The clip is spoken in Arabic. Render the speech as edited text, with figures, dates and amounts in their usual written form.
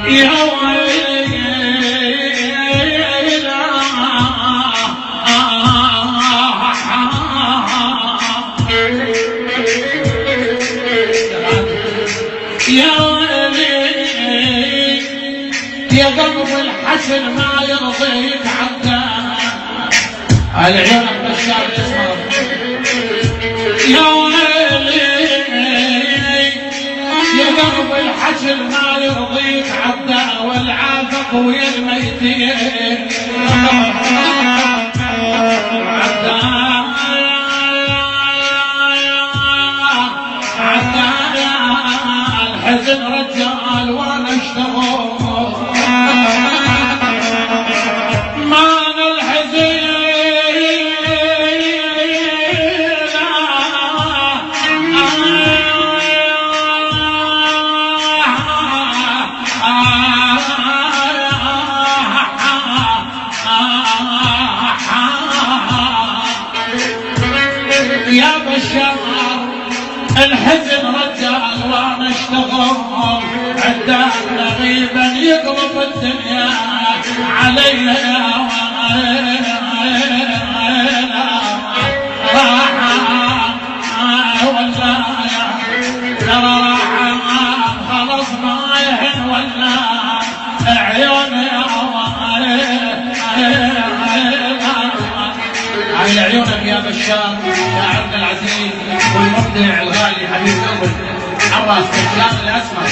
يا ويلي يا ويلي يا قلب الحسن ما يرضيك عبده العيون بشار يسمر يا ويلي يا قلب الحسن ما يرضيك عبده والعافق ويا الميتين الحزن رجال وانا اشتغل مان الحزن يا بشار الحزن رجال وانا اشتغل عده غريبا يقلب الدنيا علي ولا ترى خلص ما يهن ولا عيوني على عيونك يا بشار يا عبد العزيز والمبدع الغالي حبيب قلبي عباس الكلام الاسمر